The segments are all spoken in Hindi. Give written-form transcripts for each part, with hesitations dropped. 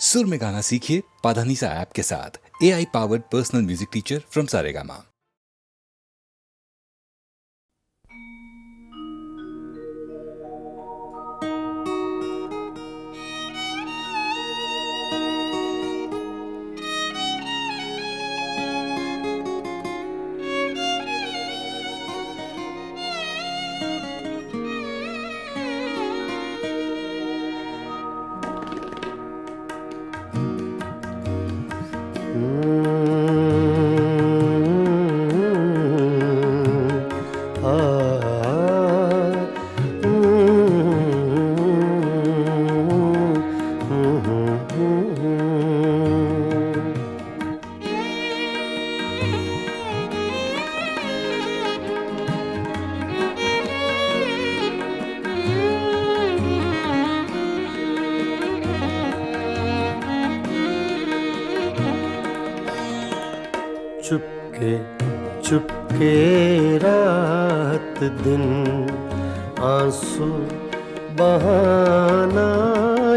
सुर में गाना सीखिए पाधानीसा ऐप के साथ। AI powered personal music teacher from Saregama. Chupke Chupke रात दिन आंसू बहाना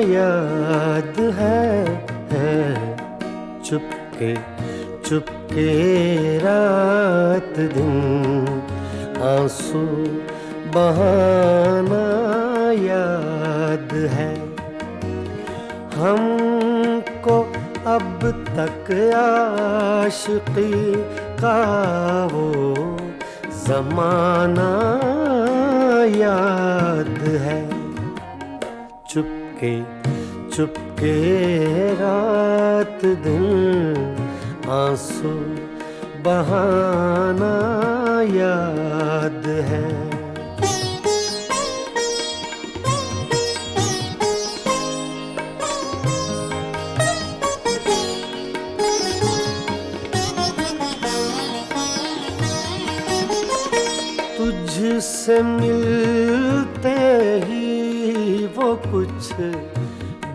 याद है। चुपके चुपके रात दिन आंसू बहाना याद है। हमको अब तक आशिकी का वो ज़माना याद है। चुपके चुपके रात दिन आंसू बहाना याद है। तुझसे मिलते ही वो कुछ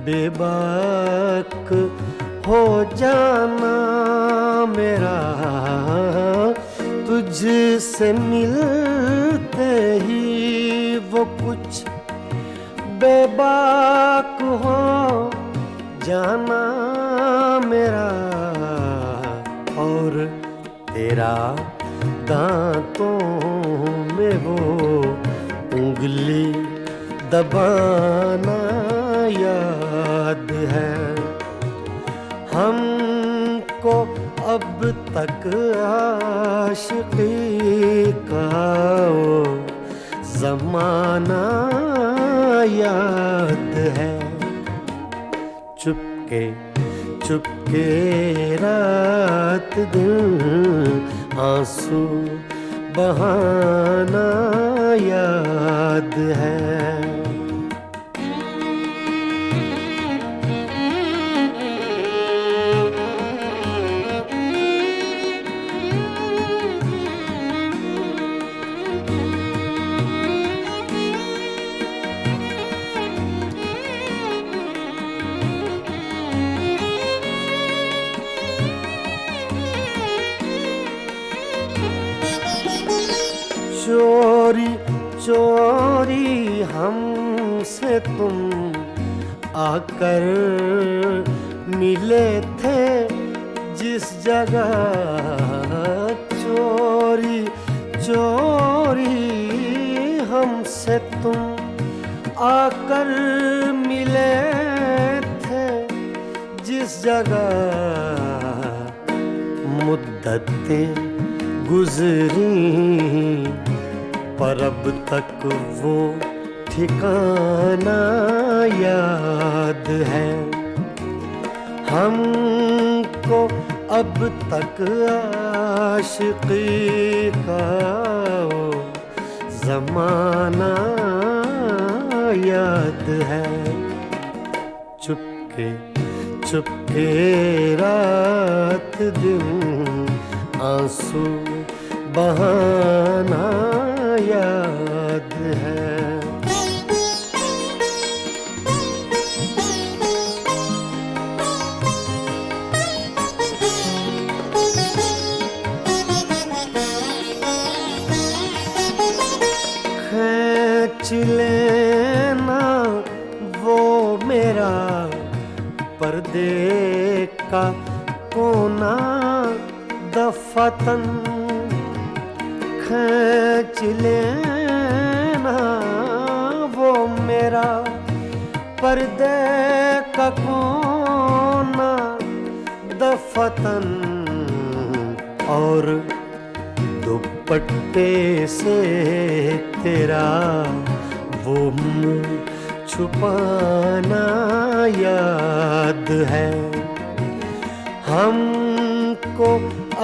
बेबाक हो जाना मेरा। तुझसे मिलते ही वो कुछ बेबाक हो जाना मेरा। और तेरा दांतों में वो उंगली दबाना याद है। हमको अब तक आशिकी का वो ज़माना याद है। चुपके चुपके रात दिन आंसू बहाना याद है। चोरी चोरी हमसे तुम आकर मिले थे जिस जगह। चोरी चोरी हमसे तुम आकर मिले थे जिस जगह। मुद्दतें गुजरी पर अब तक वो ठिकाना याद है। हमको अब तक आशिकी का वो ज़माना याद है। चुपके चुपके रात दिन आंसू बहाना याद है। खींच लेना वो मेरा पर्दे का कोना दफातन खींच लेना वो मेरा पर्दे का कोना दफातन और दुपट्टे से तेरा वो मुंह छुपाना याद है। हमको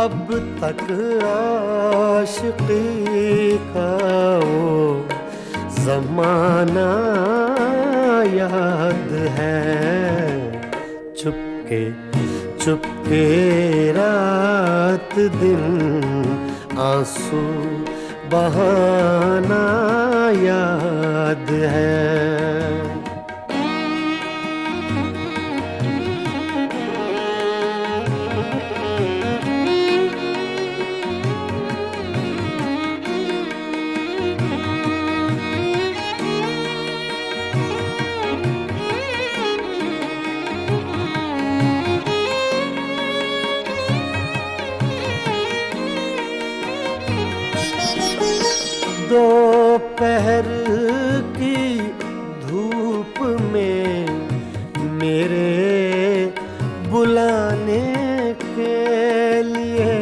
अब तक आशिकी का वो ज़माना याद है। चुपके चुपके रात दिन आंसू बहाना याद है। दोपहर की धूप में मेरे बुलाने के लिए,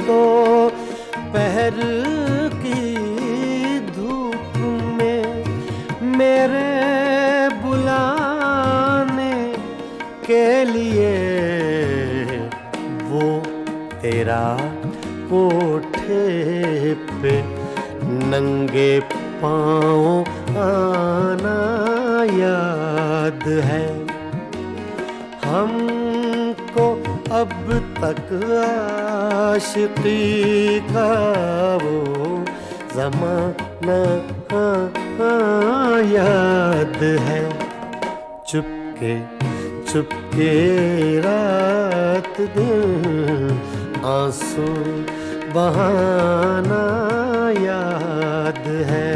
दोपहर की धूप में मेरे बुलाने के लिए वो तेरा कोठे पे नंगे पाँव आना याद है। हमको अब तक आशिकी का वो ज़माना याद है। चुपके चुपके रात दिन आंसू बहाना याद है।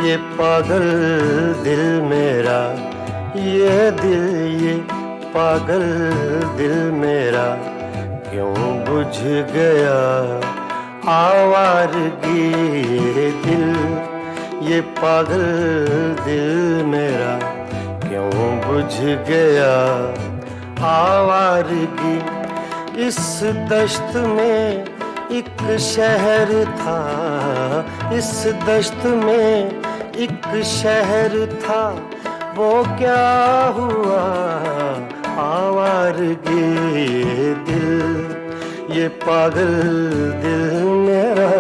ये पागल दिल मेरा, ये दिल ये पागल दिल मेरा क्यों बुझ गया आवारगी। ये दिल ये पागल दिल मेरा क्यों बुझ गया आवारगी। इस दश्त में एक शहर था, इस दश्त में एक शहर था, वो क्या हुआ आवारगी। ये दिल ये पागल दिल मेरा।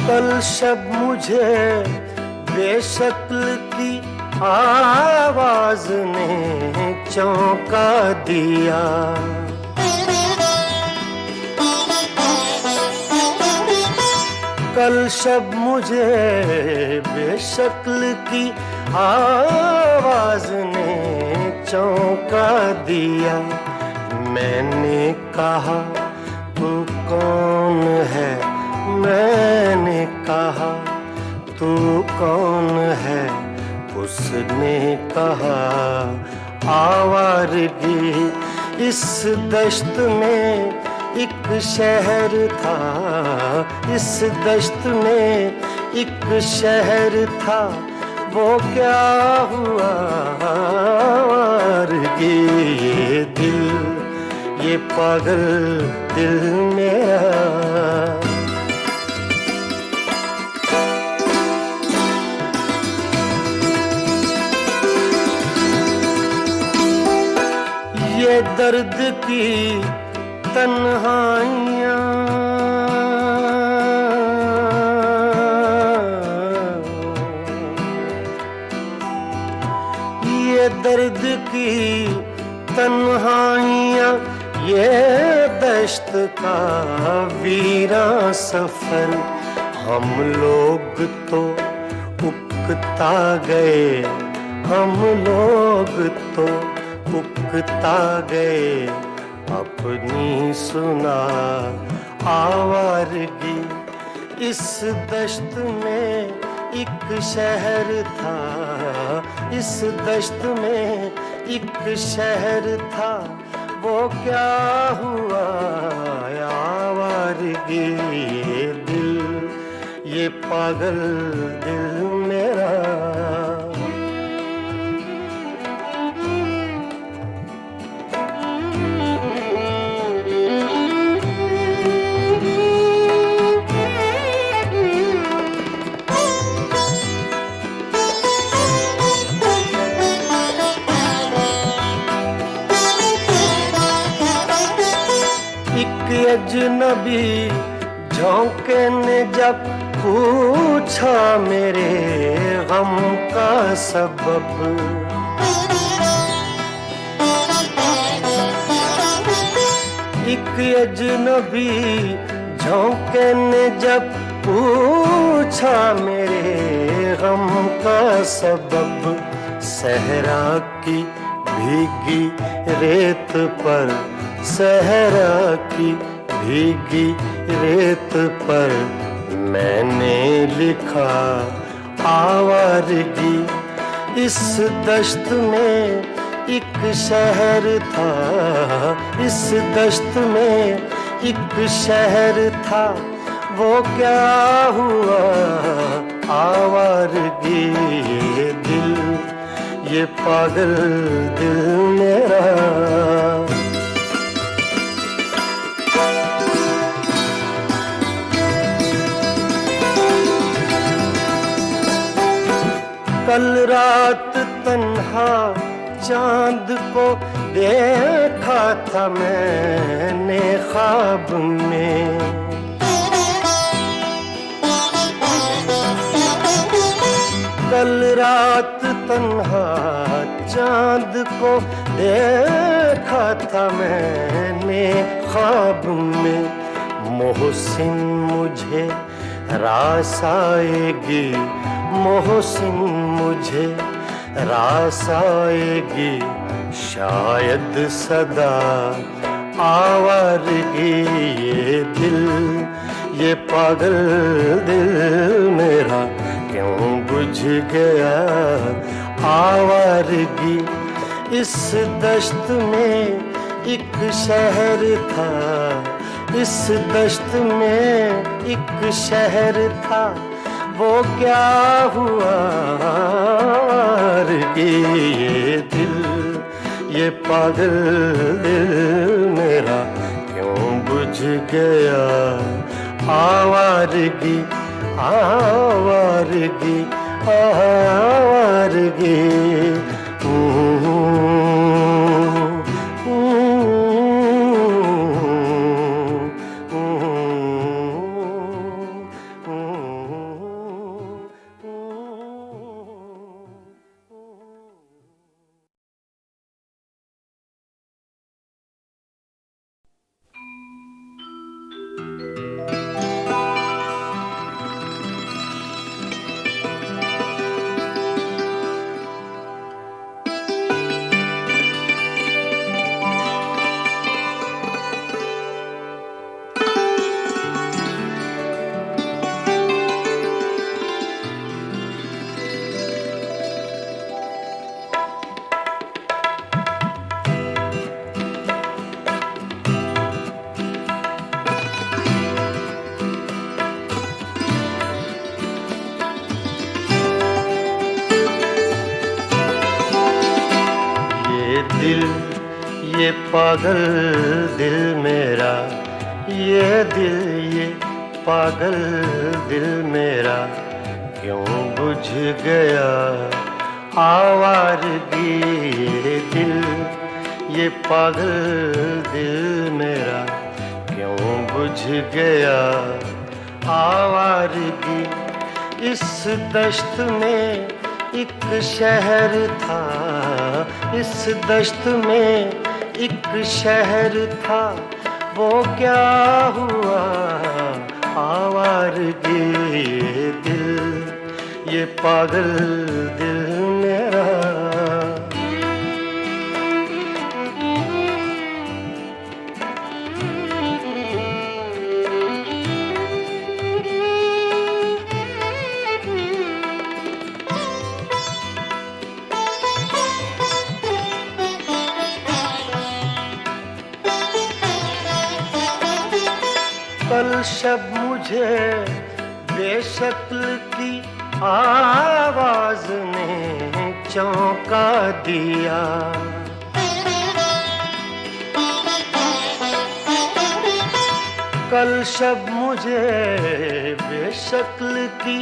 कल शब मुझे बेशक्ल की आवाज ने चौंका दिया। कल शब मुझे बेशक्ल की आवाज ने चौंका दिया। मैंने कहा तू कौन है, मैंने कहा तू कौन है। उसने कहा आवारगी इस दश्त में एक शहर था, इस दश्त में एक शहर था। वो क्या हुआ आवारगी, ये दिल, ये पागल दिल मेरा। ये दर्द की तन्हाइयाँ, ये दर्द की तन्हाइयाँ, ये दश्त का वीरां सफर। हम लोग तो उकता गए, हम लोग तो उकता गए। अपनी सुना आवारगी इस दश्त में एक शहर था, इस दश्त में एक शहर था। वो क्या हुआ आवारगी, ये दिल, ये पागल दिल मेरा। अजनबी झोंके ने जब पूछा मेरे गम का सबब, एक अजनबी झोंके ने जब पूछा मेरे गम का सबब। सहरा की भीगी रेत पर, सहरा की भीगी रेत पर मैंने लिखा आवारगी इस दश्त में एक शहर था, इस दश्त में एक शहर था। वो क्या हुआ आवारगी, ये दिल, ये पागल दिल मेरा। कल रात तन्हा चांद को देखा था मैंने ख्वाब में। कल रात तन्हा चांद को देखा था मैंने ख्वाब में। मोहसिन मुझे रास आएगी, मोहसिन मुझे रास आएगी, शायद सदा आवारगी। ये दिल, ये पागल दिल मेरा क्यों बुझ गया आवारगी। इस दश्त में एक शहर था, इस दश्त में एक शहर था। वो क्या हुआ आवारगी, ये दिल, ये पागल दिल मेरा क्यों बुझ गया आवारगी, आवारगी, आवारगी। ये पागल दिल मेरा, ये दिल, ये पागल दिल मेरा क्यों बुझ गया आवारगी। ये दिल, ये पागल दिल मेरा क्यों बुझ गया आवारगी। इस दश्त में एक शहर था, इस दश्त में एक शहर था, वो क्या हुआ आवारगी। ये दिल, ये पागल दिल मेरा। कल शब मुझे बेशक्ल की आवाज ने चौंका दिया। कल शब मुझे बेशक्ल की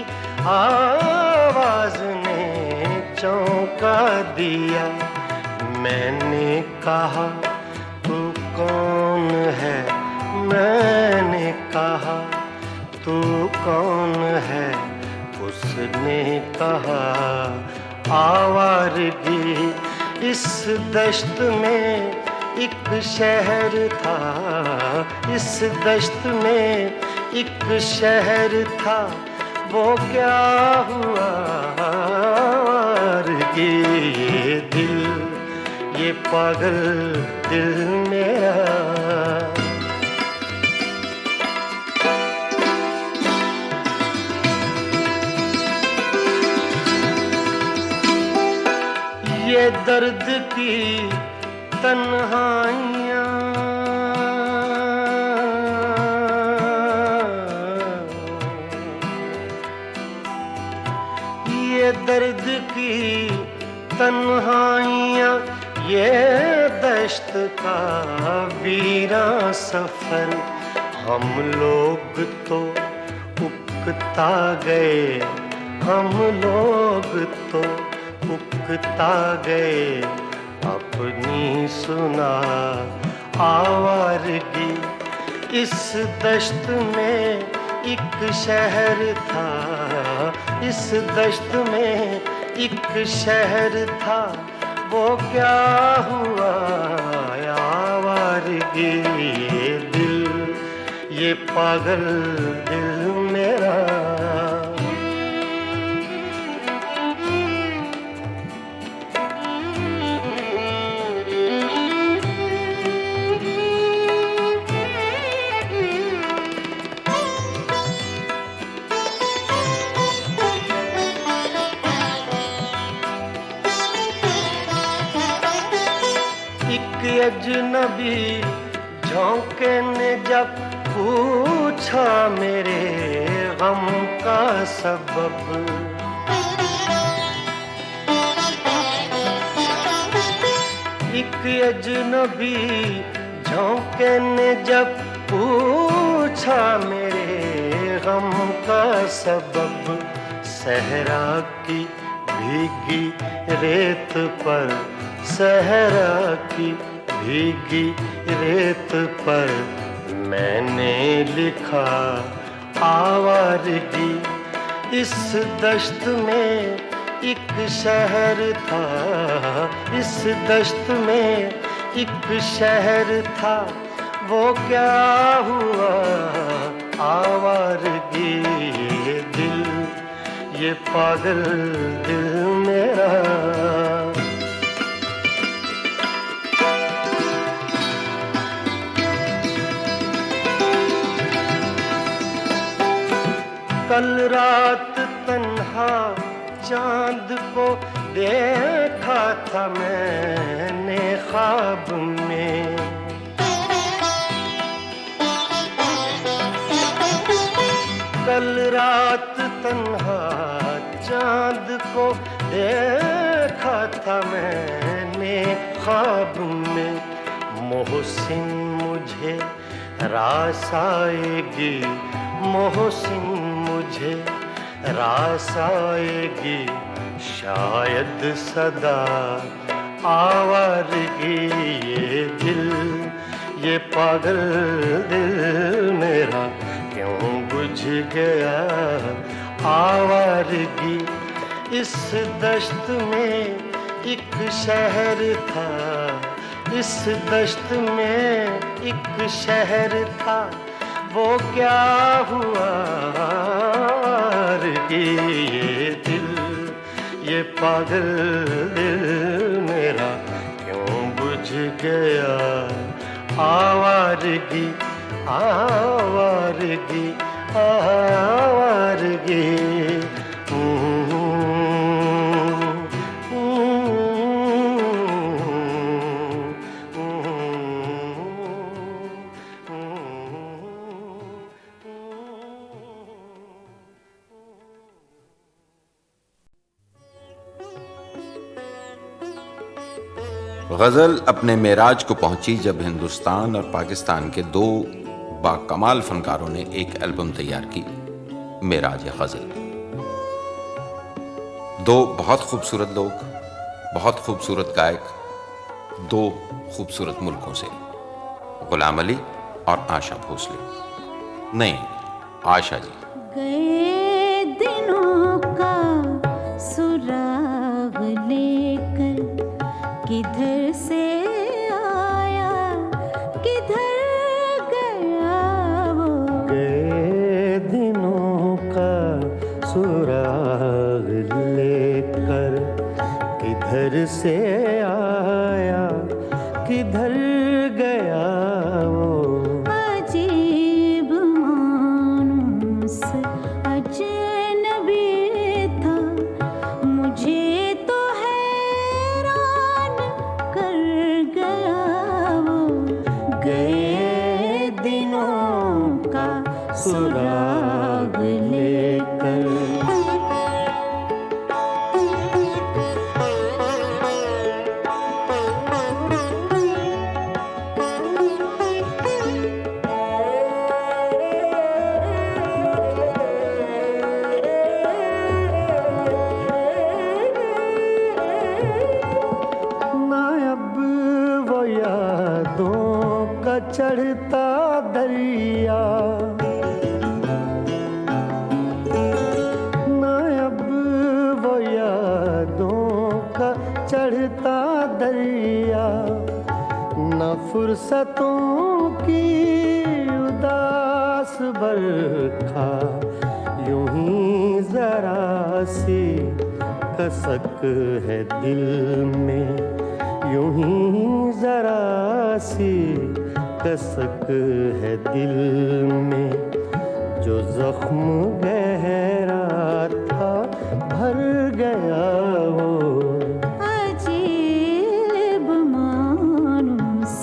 आवाज ने चौंका दिया। मैंने कहा तू कौन है, मैंने कहा तू कौन है, उसने कहा आवारगी। इस दश्त में एक शहर था, इस दश्त में एक शहर था, वो क्या हुआ आवारगी। ये दिल, ये पागल दिल मेरा। ये दर्द की तन्हाइयाँ, ये दर्द की तन्हाइयाँ, ये दश्त का वीरां सफर। हम लोग तो उकता गए, हम लोग तो उकता गए, अपनी सुना आवारगी। इस दश्त में एक शहर था, इस दश्त में एक शहर था, वो क्या हुआ आवारगी। ये दिल, ये पागल दिल मेरा। अजनबी झोंके ने जब पूछा मेरे गम का सबब। एक अजनबी झोंके ने जब पूछा मेरे गम का सबब। सहरा की भीगी रेत पर, सहरा की भीगी रेत पर मैंने लिखा आवारगी। इस दश्त में एक शहर था, इस दश्त में एक शहर था, वो क्या हुआ आवारगी। ये दिल, ये पागल दिल मेरा। कल रात तन्हा चांद को देखा था मैंने ख्वाब में। कल रात तन्हा चांद को देखा था मैंने ख्वाब में। मोहसिन मुझे रास आएगी, मोहसिन मुझे रास आएगी, शायद सदा आवारगी। ये दिल, ये पागल दिल मेरा क्यों बुझ गया आवारगी। इस दश्त में एक शहर था, इस दश्त में एक शहर था, वो क्या हुआ कि ये दिल, ये पागल दिल मेरा क्यों बुझ गया आवारगी, आवारगी, आवारगी। गज़ल अपने मेराज को पहुंची जब हिंदुस्तान और पाकिस्तान के दो बाकमाल फनकारों ने एक एल्बम तैयार की, मेराज गज़ल। दो बहुत खूबसूरत लोग, बहुत खूबसूरत गायक, दो खूबसूरत मुल्कों से, गुलाम अली और आशा भोसले। नहीं, आशा जी। गए दिनों का सुराग लेकर किधर से आया, किधर गया वो। गए दिनों का सुराग लेकर किधर से आया, किधर गया वो। अजीब मानूस अजनबी था, मुझे तो हैरान कर गया वो। गए दिनों का सुराग लेकर। चढ़ता दरिया ना, अब वो यादों का चढ़ता दरिया, न फुर्सतों की उदास बरखा, यूं ही जरा सी कसक है दिल में, यूं ही जरा सी कसक है दिल में। जो जख्म गहरा था भर गया वो। अजीब मानूस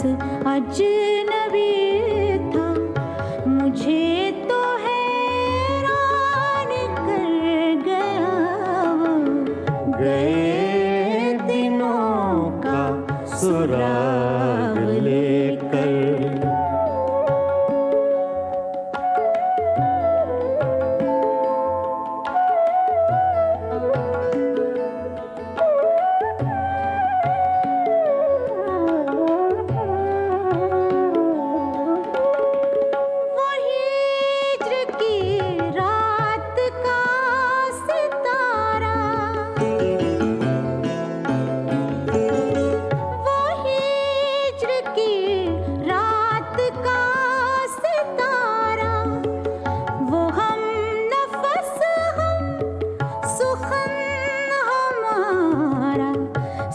अजनबी था, मुझे तो हैरान कर गया वो। गए दिनों का सुराग लेकर।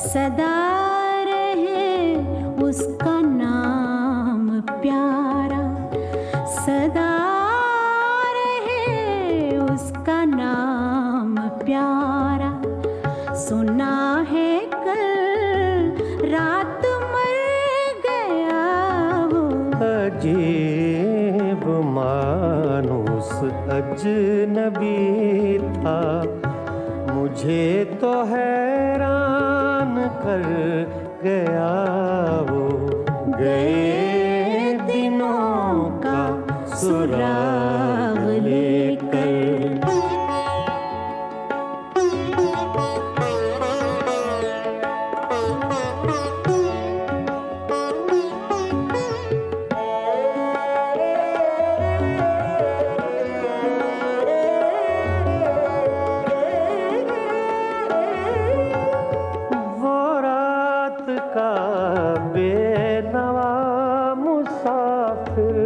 सदा रहे उसका नाम प्यारा, सदा रहे उसका नाम प्यारा। सुना है कल रात मर गया वो। अजीब मानूस अजनबी था, मुझे तो हैरान कर गया वो। गए दिनों का सुराग लेकर। वो रात का बेनवा मुसाफिर,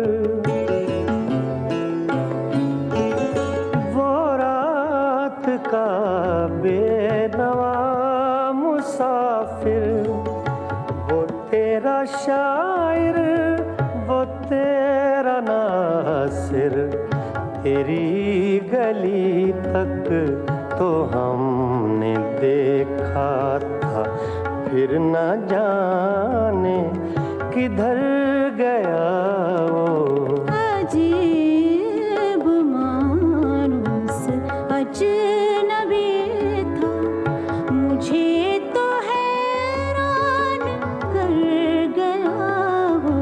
वो रात का बेनवा मुसाफिर, वो तेरा शायर, वो तेरा नासिर, तेरी गली तक तो हमने देखा था, फिर न जाने किधर गया वो। अजीब मानुस अजनबी था, मुझे तो हैरान कर गया वो।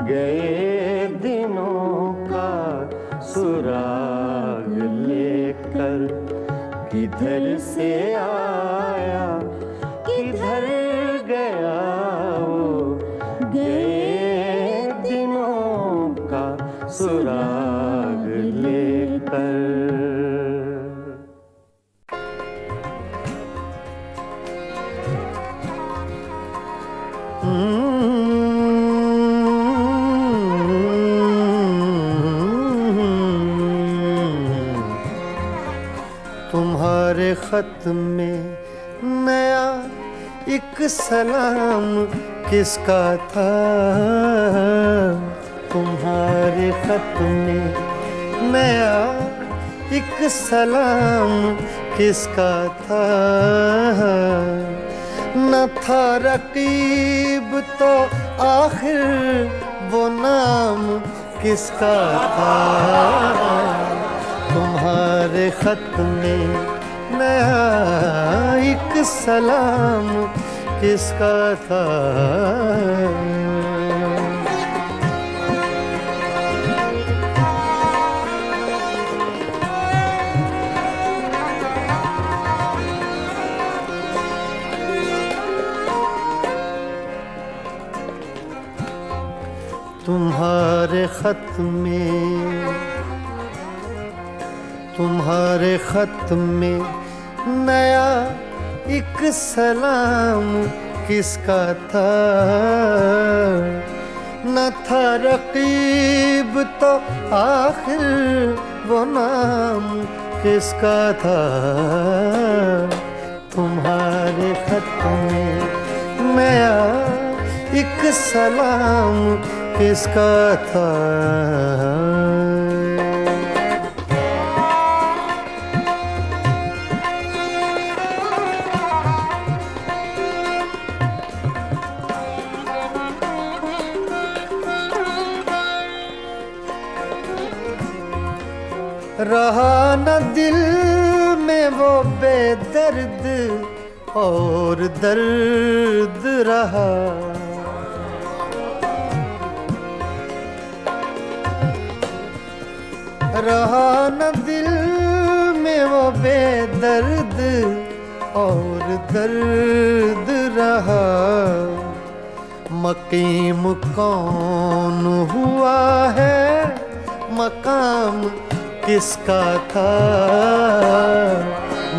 गए दिनों का सुराग लेकर, किधर से आया किधर गया वो। गए दिनों का सुराग लेकर। तुम्हारे खत में नया एक सलाम किसका था? तुम्हारे खत में नया एक सलाम किसका था? न था रकीब तो आखिर वो नाम किसका था? तुम्हारे खत में नया एक सलाम किसका था? तुम्हारे खत में नया एक सलाम किसका था? न था रकीब तो आखिर वो नाम किसका था? तुम्हारे खत में नया एक सलाम किसका था? रहा न दिल में वो बेदर्द और दर्द रहा। रहा न दिल में वो बेदर्द और दर्द रहा। मकीम कौन हुआ है, मकाम किसका था?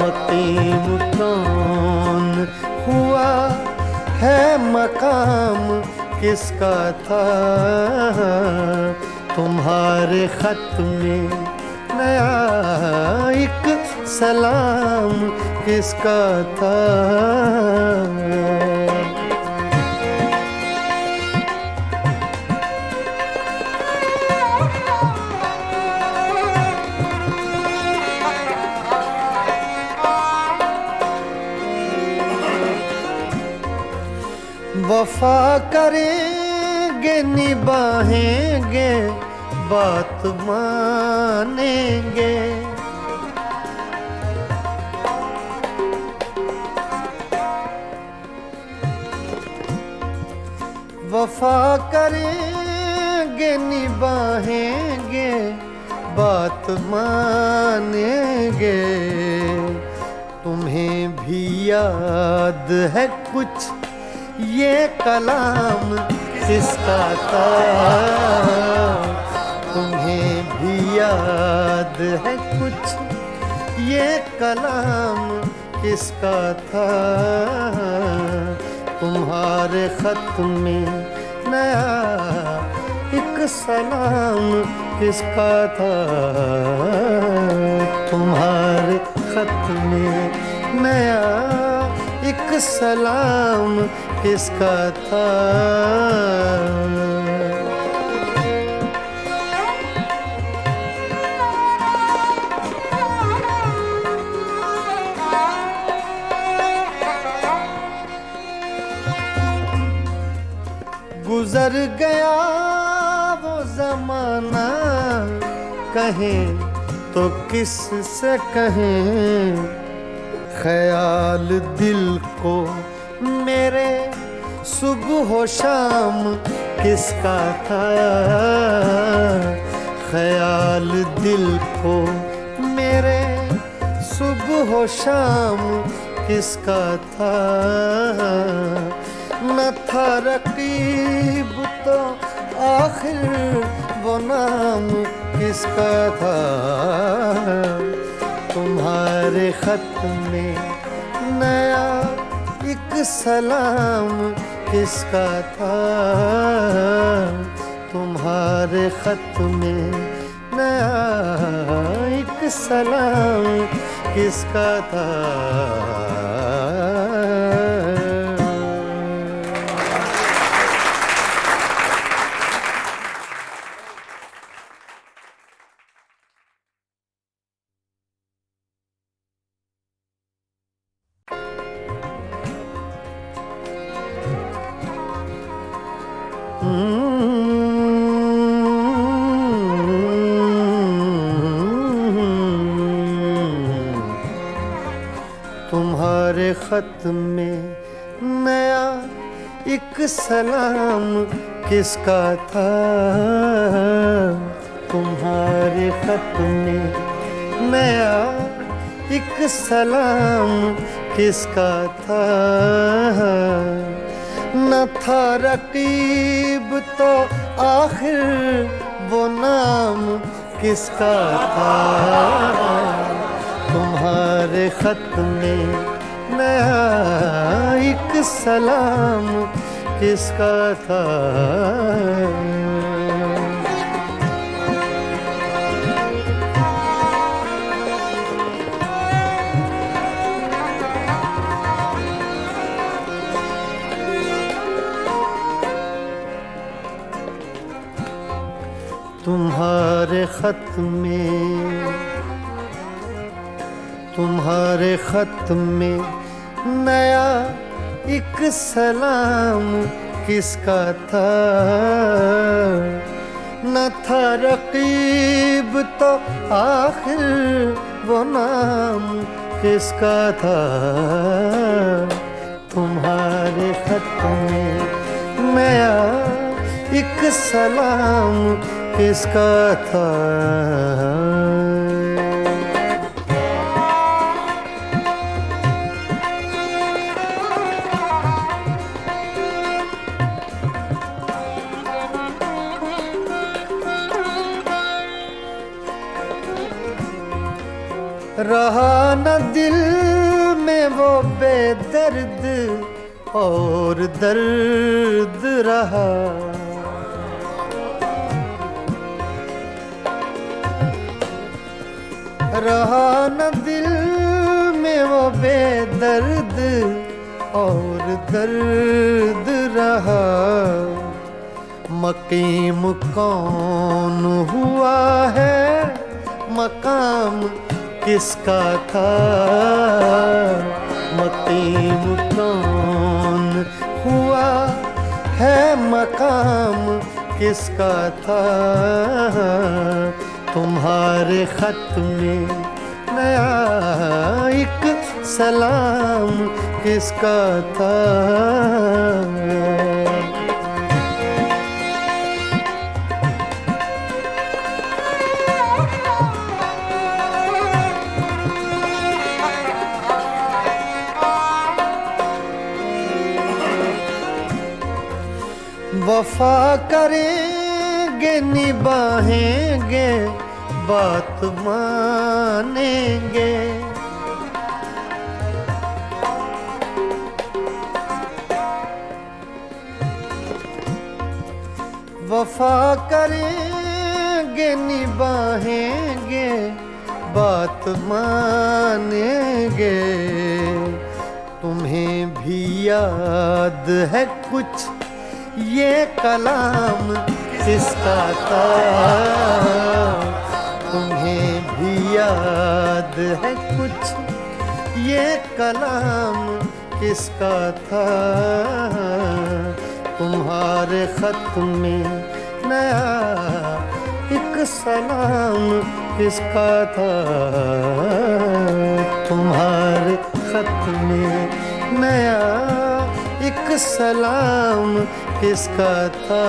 मकीम कौन हुआ है, मकाम किसका था? तुम्हारे खत में नया एक सलाम किसका था? वफा करेंगे निभाएंगे बात मानेंगे। वफा करेंगे निभाएंगे बात मानेंगे। तुम्हें भी याद है कुछ ये कलाम किसका था? तुम्हें भी याद है कुछ ये कलाम किसका था? तुम्हारे खत में नया एक सलाम किसका था? तुम्हारे खत में नया एक सलाम किसका था? गुजर गया वो जमाना, कहें तो किस से कहें? ख्याल दिल को मेरे सुबह शाम किसका था? ख्याल दिल को मेरे सुबह शाम किसका था? न था रकीब तो आखिर वो नाम किसका था? तुम्हारे खत में नया एक सलाम किसका था? तुम्हारे खत में नया एक सलाम किसका था? तुम्हारे खत में नया एक सलाम किसका था? तुम्हारे खत में नया एक सलाम किसका था? न था रकीब तो आखिर वो नाम किसका था? तुम्हारे खत में नया एक सलाम किसका था? तुम्हारे खत में नया एक सलाम किसका था? न था रकीब तो आखिर वो नाम किसका था? तुम्हारे खत में नया एक सलाम किसका था? रहा न दिल में वो बेदर्द और दर्द रहा। रहा न दिल में वो बेदर्द और दर्द रहा। मकीम कौन हुआ है, मकाम किसका था? मकीम कौन हुआ है, मकाम किसका था? तुम्हारे खत में नया एक सलाम किसका था? वफा करेंगे निभाएंगे बात मानेंगे। वफा करेंगे निभाएंगे बात मानेंगे। तुम्हें भी याद है कुछ ये कलाम किसका था? तुम्हें भी याद है कुछ ये कलाम किसका था? तुम्हारे खत में नया एक सलाम किसका था? तुम्हारे खत में नया एक सलाम किसका था?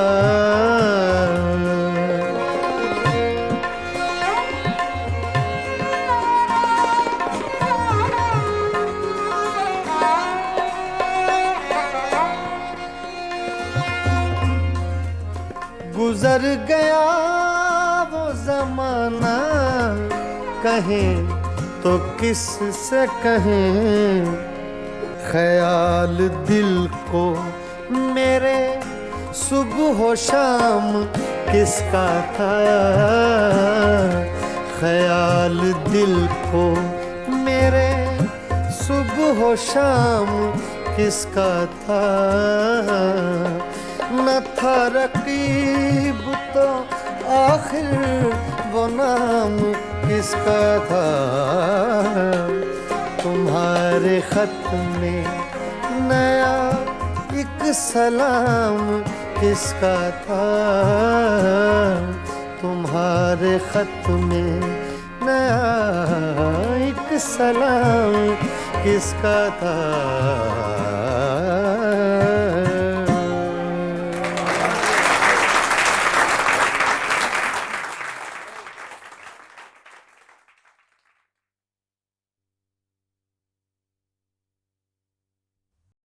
गुजर गया वो जमाना, कहें तो किस से कहें? ख्याल दिल को मेरे सुबह शाम किसका था? ख्याल दिल को मेरे सुबह शाम किसका था? न था रकीब तो आखिर वो नाम किसका था? तुम्हारे खत में नया एक सलाम किसका था? तुम्हारे खत में नया एक सलाम किसका था?